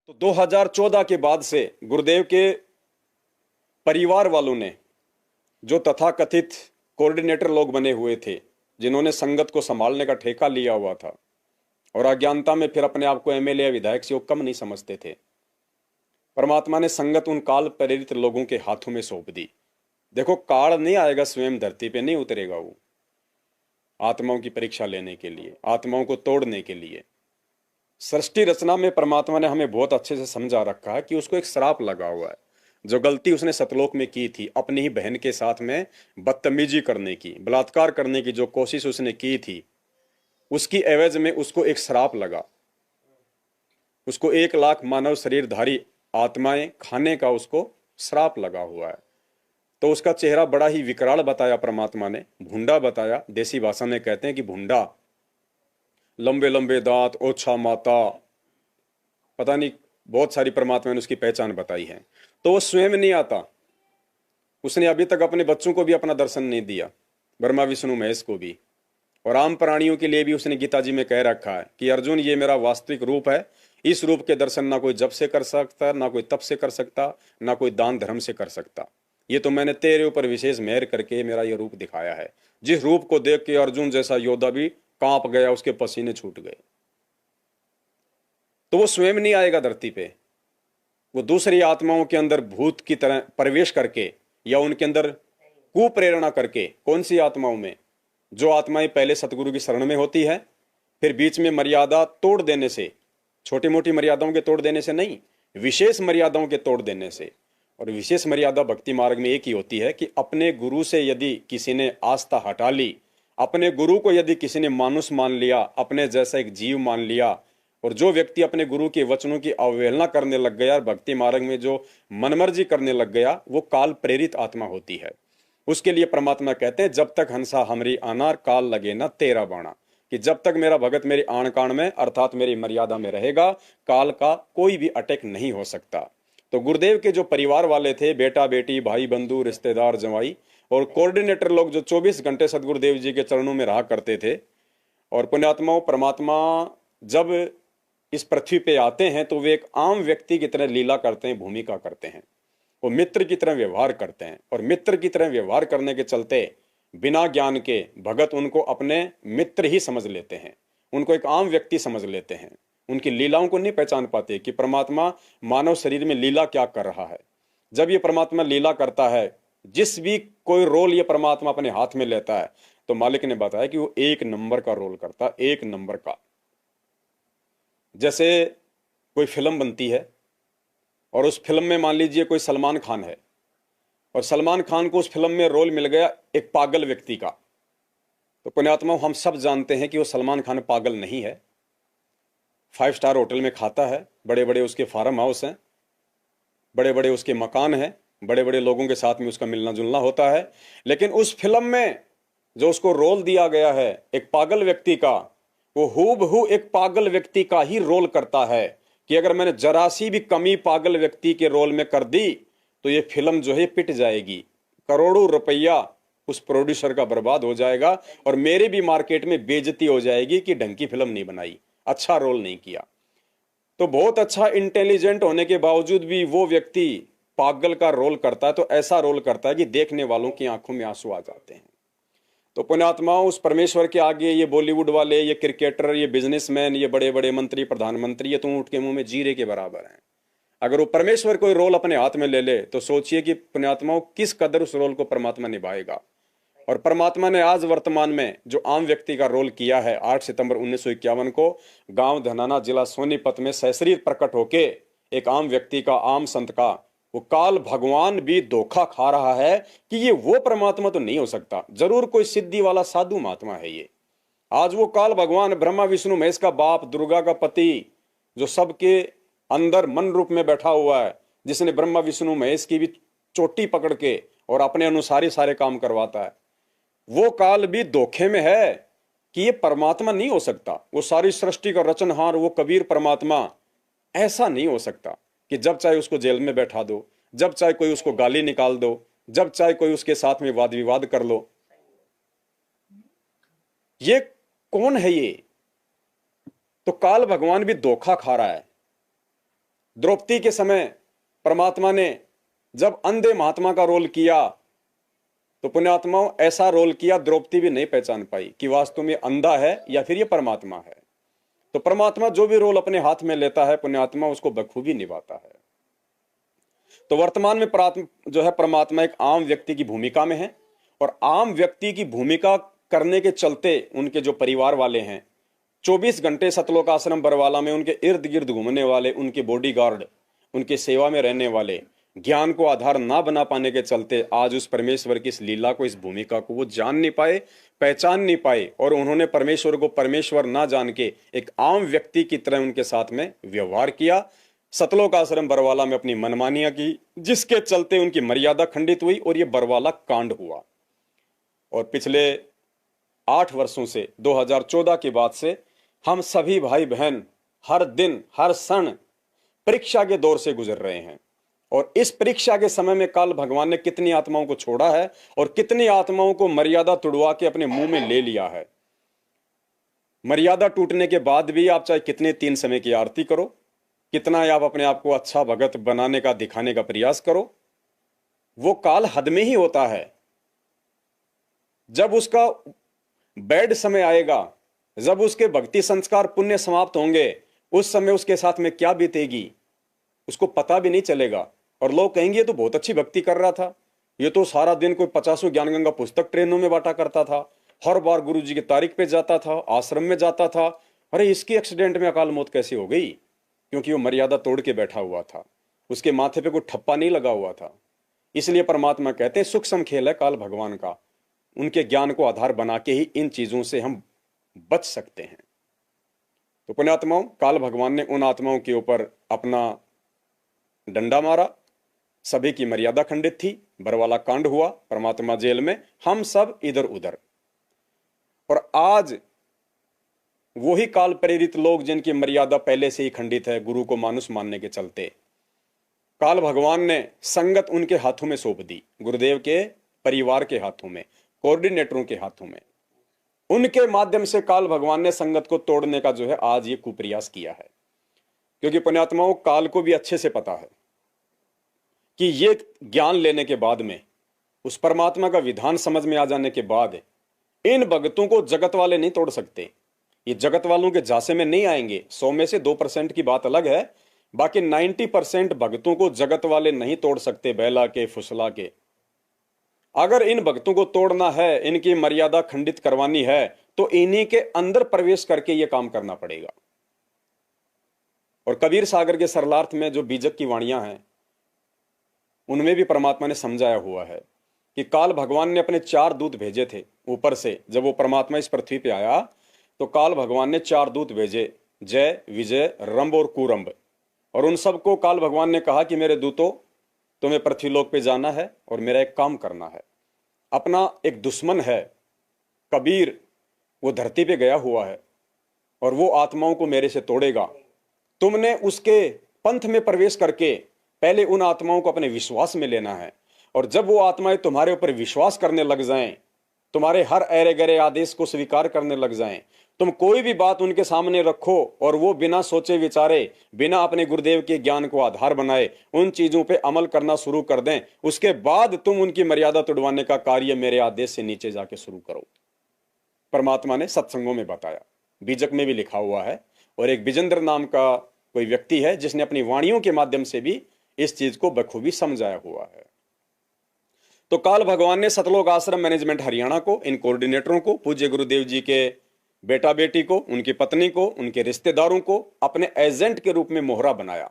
तो 2014 के बाद से गुरुदेव के परिवार वालों ने, जो तथाकथित कोऑर्डिनेटर लोग बने हुए थे, जिन्होंने संगत को संभालने का ठेका लिया हुआ था और अज्ञानता में फिर अपने आप को एमएलए या विधायक से वो कम नहीं समझते थे, परमात्मा ने संगत उन काल प्रेरित लोगों के हाथों में सौंप दी। देखो, काल नहीं आएगा, स्वयं धरती पे नहीं उतरेगा वो, आत्माओं की परीक्षा लेने के लिए, आत्माओं को तोड़ने के लिए। सृष्टि रचना में परमात्मा ने हमें बहुत अच्छे से समझा रखा है कि उसको एक श्राप लगा हुआ है। जो गलती उसने सतलोक में की थी, अपनी ही बहन के साथ में बदतमीजी करने की, बलात्कार करने की जो कोशिश उसने की थी, उसकी एवज में उसको एक श्राप लगा। उसको 1 लाख मानव शरीरधारी आत्माएं खाने का उसको श्राप लगा हुआ है। तो उसका चेहरा बड़ा ही विकराल बताया परमात्मा ने, भूंडा बताया। देसी भाषा में कहते हैं कि भूंडा, लंबे लंबे दांत, ओछा माता, पता नहीं बहुत सारी परमात्मा ने उसकी पहचान बताई है। तो वो स्वयं नहीं आता, उसने अभी तक अपने बच्चों को भी अपना दर्शन नहीं दिया, ब्रह्मा विष्णु महेश को भी। और आम प्राणियों के लिए भी उसने गीता जी में कह रखा है कि अर्जुन, ये मेरा वास्तविक रूप है, इस रूप के दर्शन ना कोई जप से कर सकता, ना कोई तप से कर सकता, ना कोई दान धर्म से कर सकता। ये तो मैंने तेरे ऊपर विशेष मेहर करके मेरा ये रूप दिखाया है। जिस रूप को देख के अर्जुन जैसा योद्धा भी कांप गया, उसके पसीने छूट गए। तो वो स्वयं नहीं आएगा धरती पे, वो दूसरी आत्माओं के अंदर भूत की तरह प्रवेश करके या उनके अंदर कुप्रेरणा करके। कौन सी आत्माओं में? जो आत्माएं पहले सतगुरु की शरण में होती है, फिर बीच में मर्यादा तोड़ देने से, छोटी मोटी मर्यादाओं के तोड़ देने से नहीं, विशेष मर्यादाओं के तोड़ देने से। और विशेष मर्यादा भक्ति मार्ग में एक ही होती है कि अपने गुरु से यदि किसी ने आस्था हटा ली, अपने गुरु को यदि किसी ने मानुष मान लिया, अपने जैसा एक जीव मान लिया, और जो व्यक्ति अपने गुरु के वचनों की अवहेलना करने लग गया, भक्ति मार्ग में जो मनमर्जी करने लग गया, वो काल प्रेरित आत्मा होती है। उसके लिए परमात्मा कहते हैं, जब तक हंसा हमरी अनार, काल लगे ना तेरा बाणा। कि जब तक मेरा भगत मेरी आण कान में अर्थात मेरी मर्यादा में रहेगा, काल का कोई भी अटैक नहीं हो सकता। तो गुरुदेव के जो परिवार वाले थे, बेटा बेटी, भाई बंधु, रिश्तेदार, जवाई और कोऑर्डिनेटर लोग, जो 24 घंटे सदगुरुदेव जी के चरणों में रहा करते थे। और पुण्यात्माओं, परमात्मा जब इस पृथ्वी पे आते हैं तो वे एक आम व्यक्ति की तरह लीला करते हैं, भूमिका करते हैं। वो मित्र की तरह व्यवहार करते हैं, और मित्र की तरह व्यवहार करने के चलते बिना ज्ञान के भगत उनको अपने मित्र ही समझ लेते हैं, उनको एक आम व्यक्ति समझ लेते हैं। उनकी लीलाओं को नहीं पहचान पाते कि परमात्मा मानव शरीर में लीला क्या कर रहा है। जब ये परमात्मा लीला करता है, जिस भी कोई रोल ये परमात्मा अपने हाथ में लेता है, तो मालिक ने बताया कि वो 1 नंबर का रोल करता है, 1 नंबर का। जैसे कोई फिल्म बनती है और उस फिल्म में मान लीजिए कोई सलमान खान है, और सलमान खान को उस फिल्म में रोल मिल गया एक पागल व्यक्ति का। तो पुण्यात्मा, हम सब जानते हैं कि वो सलमान खान पागल नहीं है। 5 स्टार होटल में खाता है, बड़े बड़े उसके फार्म हाउस हैं, बड़े बड़े उसके मकान हैं, बड़े बड़े लोगों के साथ में उसका मिलना जुलना होता है। लेकिन उस फिल्म में जो उसको रोल दिया गया है एक पागल व्यक्ति का, वो हूबहू एक पागल व्यक्ति का ही रोल करता है। कि अगर मैंने जरा सी भी कमी पागल व्यक्ति के रोल में कर दी तो ये फिल्म जो है पिट जाएगी, करोड़ों रुपया उस प्रोड्यूसर का बर्बाद हो जाएगा, और मेरे भी मार्केट में बेइज्जती हो जाएगी कि ढंग की फिल्म नहीं बनाई, अच्छा रोल नहीं किया। तो बहुत अच्छा इंटेलिजेंट होने के बावजूद भी वो व्यक्ति पागल का रोल करता है, तो ऐसा रोल करता है कि देखने वालों की आंखों में आंसू आ जाते हैं। तो पुण्यात्मा, उस परमेश्वर के आगे ये बॉलीवुड वाले, ये क्रिकेटर, ये बिजनेसमैन, ये बड़े बड़े मंत्री, प्रधानमंत्री, ये तुम उठ के मुंह में जीरे के बराबर हैं। अगर वो परमेश्वर कोई रोल अपने हाथ में ले ले तो सोचिए कि पुण्यात्माओं किस कदर उस रोल को परमात्मा निभाएगा। और परमात्मा ने आज वर्तमान में जो आम व्यक्ति का रोल किया है, 8 सितंबर 1951 को गांव धनाना, जिला सोनीपत में सशरीर प्रकट होके एक आम व्यक्ति का, आम संत का, वो काल भगवान भी धोखा खा रहा है कि ये वो परमात्मा तो नहीं हो सकता, जरूर कोई सिद्धि वाला साधु महात्मा है ये। आज वो काल भगवान ब्रह्मा विष्णु महेश का बाप, दुर्गा का पति, जो सबके अंदर मन रूप में बैठा हुआ है, जिसने ब्रह्मा विष्णु महेश की भी चोटी पकड़ के और अपने अनुसार ही सारे काम करवाता है, वो काल भी धोखे में है कि ये परमात्मा नहीं हो सकता। वो सारी सृष्टि का रचनहार, वो कबीर परमात्मा ऐसा नहीं हो सकता कि जब चाहे उसको जेल में बैठा दो, जब चाहे कोई उसको गाली निकाल दो, जब चाहे कोई उसके साथ में वाद विवाद कर लो। ये कौन है ये? तो काल भगवान भी धोखा खा रहा है। द्रौपदी के समय परमात्मा ने जब अंधे महात्मा का रोल किया तो पुण्यात्माओं ऐसा रोल किया द्रौपदी भी नहीं पहचान पाई कि वास्तव में अंधा है या फिर ये परमात्मा है। तो परमात्मा जो भी रोल अपने हाथ में लेता है पुण्यात्मा उसको बखूबी निभाता है। तो वर्तमान में जो है परमात्मा एक आम व्यक्ति की भूमिका में है, और आम व्यक्ति की भूमिका करने के चलते उनके जो परिवार वाले हैं 24 घंटे सतलोक आश्रम बरवाला में उनके इर्द गिर्द घूमने वाले, उनके बॉडीगार्ड, उनके सेवा में रहने वाले, ज्ञान को आधार ना बना पाने के चलते आज उस परमेश्वर की इस लीला को, इस भूमिका को वो जान नहीं पाए, पहचान नहीं पाए, और उन्होंने परमेश्वर को परमेश्वर ना जान के एक आम व्यक्ति की तरह उनके साथ में व्यवहार किया। सतलोक आश्रम बरवाला में अपनी मनमानियां की, जिसके चलते उनकी मर्यादा खंडित हुई और ये बरवाला कांड हुआ। और पिछले 8 वर्षों से 2014 के बाद से हम सभी भाई बहन हर दिन हर क्षण परीक्षा के दौर से गुजर रहे हैं, और इस परीक्षा के समय में काल भगवान ने कितनी आत्माओं को छोड़ा है और कितनी आत्माओं को मर्यादा तुड़वा के अपने मुंह में ले लिया है। मर्यादा टूटने के बाद भी आप चाहे कितने 3 समय की आरती करो, कितना आप अपने आप को अच्छा भगत बनाने का, दिखाने का प्रयास करो, वो काल हद में ही होता है। जब उसका बैड समय आएगा, जब उसके भक्ति संस्कार पुण्य समाप्त होंगे, उस समय उसके साथ में क्या बीतेगी उसको पता भी नहीं चलेगा। और लोग कहेंगे ये तो बहुत अच्छी भक्ति कर रहा था, ये तो सारा दिन कोई 50 ज्ञान गंगा पुस्तक ट्रेनों में बांटा करता था, हर बार गुरु जी की तारीख पे जाता था, आश्रम में जाता था, अरे इसकी एक्सीडेंट में अकाल मौत कैसे हो गई? क्योंकि वो मर्यादा तोड़ के बैठा हुआ था, उसके माथे पे कोई ठप्पा नहीं लगा हुआ था। इसलिए परमात्मा कहते हैं सूक्ष्म खेल है काल भगवान का, उनके ज्ञान को आधार बना के ही इन चीजों से हम बच सकते हैं। तो पुण्यात्माओं, काल भगवान ने उन आत्माओं के ऊपर अपना डंडा मारा, सभी की मर्यादा खंडित थी, बरवाला कांड हुआ, परमात्मा जेल में, हम सब इधर उधर। और आज वही काल प्रेरित लोग जिनकी मर्यादा पहले से ही खंडित है गुरु को मानुष मानने के चलते, काल भगवान ने संगत उनके हाथों में सौंप दी, गुरुदेव के परिवार के हाथों में, कोऑर्डिनेटरों के हाथों में। उनके माध्यम से काल भगवान ने संगत को तोड़ने का जो है आज ये कुप्रयास किया है। क्योंकि पुण्यात्माओं, काल को भी अच्छे से पता है कि ये ज्ञान लेने के बाद में, उस परमात्मा का विधान समझ में आ जाने के बाद, इन भगतों को जगत वाले नहीं तोड़ सकते। ये जगत वालों के झांसे में नहीं आएंगे। 100 में से 2% की बात अलग है, बाकी 90% भक्तों को जगत वाले नहीं तोड़ सकते, बहला के फुसला के। अगर इन भक्तों को तोड़ना है, इनकी मर्यादा खंडित करवानी है, तो इन्हीं के अंदर प्रवेश करके यह काम करना पड़ेगा। और कबीर सागर के सरलार्थ में जो बीजक की वाणियां हैं, उनमें भी परमात्मा ने समझाया हुआ है कि काल भगवान ने अपने 4 दूत भेजे थे ऊपर से। जब वो परमात्मा इस पृथ्वी पे आया तो काल भगवान ने 4 दूत भेजे, जय, विजय, रंभ और कुरंभ। और उन सबको काल भगवान ने कहा कि मेरे दूतों, तुम्हें पृथ्वीलोक पे जाना है और मेरा एक काम करना है। अपना एक दुश्मन है कबीर, वो धरती पे गया हुआ है और वो आत्माओं को मेरे से तोड़ेगा। तुमने उसके पंथ में प्रवेश करके पहले उन आत्माओं को अपने विश्वास में लेना है, और जब वो आत्माएं तुम्हारे ऊपर विश्वास करने लग जाएं, तुम्हारे हर अरे गरे आदेश को स्वीकार करने लग जाएं, तुम कोई भी बात उनके सामने रखो और वो बिना सोचे विचारे, बिना अपने गुरुदेव के ज्ञान को आधार बनाए उन चीजों पे अमल करना शुरू कर दें, उसके बाद तुम उनकी मर्यादा तुड़वाने का कार्य मेरे आदेश से नीचे जाके शुरू करो। परमात्मा ने सत्संगों में बताया, बीजक में भी लिखा हुआ है। और एक विजेंद्र नाम का कोई व्यक्ति है जिसने अपनी वाणियों के माध्यम से भी इस चीज को बखूबी समझाया हुआ है। तो काल भगवान ने सतलोक आश्रम मैनेजमेंट हरियाणा को, इन कोऑर्डिनेटरों को, पूज्य गुरुदेव जी के बेटा बेटी को, उनकी पत्नी को, उनके रिश्तेदारों को अपने एजेंट के रूप में मोहरा बनाया।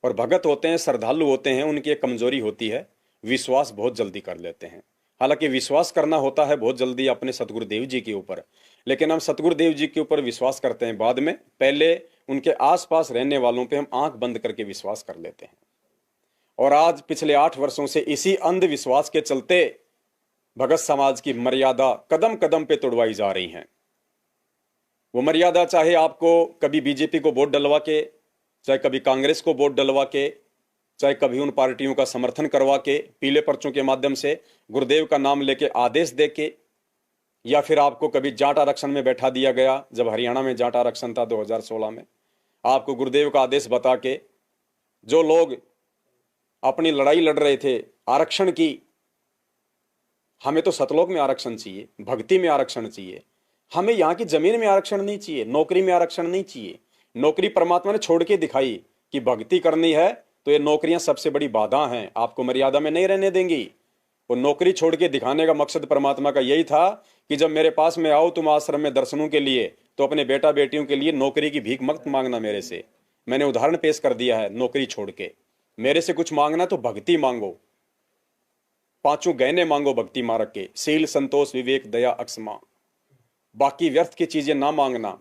और भगत होते हैं, श्रद्धालु होते हैं, उनकी एक कमजोरी होती है, विश्वास बहुत जल्दी कर लेते हैं। हालांकि विश्वास करना होता है बहुत जल्दी अपने सतगुरुदेव जी के ऊपर, लेकिन हम सतगुरुदेव जी के ऊपर विश्वास करते हैं बाद में, पहले उनके आसपास रहने वालों पे हम आंख बंद करके विश्वास कर लेते हैं। और आज पिछले 8 वर्षों से इसी अंधविश्वास के चलते भगत समाज की मर्यादा कदम कदम पे तोड़वाई जा रही हैं। वो मर्यादा चाहे आपको कभी बीजेपी को वोट डलवा के, चाहे कभी कांग्रेस को वोट डलवा के, चाहे कभी उन पार्टियों का समर्थन करवा के, पीले पर्चों के माध्यम से गुरुदेव का नाम लेके आदेश दे के, या फिर आपको कभी जाट आरक्षण में बैठा दिया गया, जब हरियाणा में जाट आरक्षण था 2016 में, आपको गुरुदेव का आदेश बता के जो लोग अपनी लड़ाई लड़ रहे थे आरक्षण की, हमें तो सतलोक में आरक्षण चाहिए, भक्ति में आरक्षण चाहिए, हमें यहाँ की जमीन में आरक्षण नहीं चाहिए, नौकरी में आरक्षण नहीं चाहिए। नौकरी परमात्मा ने छोड़ के दिखाई कि भक्ति करनी है तो ये नौकरियां सबसे बड़ी बाधा हैं, आपको मर्यादा में नहीं रहने देंगी। वो नौकरी छोड़ के दिखाने का मकसद परमात्मा का यही था कि जब मेरे पास में आओ तुम आश्रम में दर्शनों के लिए, तो अपने बेटा बेटियों के लिए नौकरी की भीख मत मांगना मेरे से। मैंने उदाहरण पेश कर दिया है, नौकरी छोड़ के मेरे से कुछ मांगना तो भक्ति मांगो, पांचों गहने मांगो भक्ति मार्ग के, शील संतोष विवेक दया अक्षमा, बाकी व्यर्थ की चीजें ना मांगना।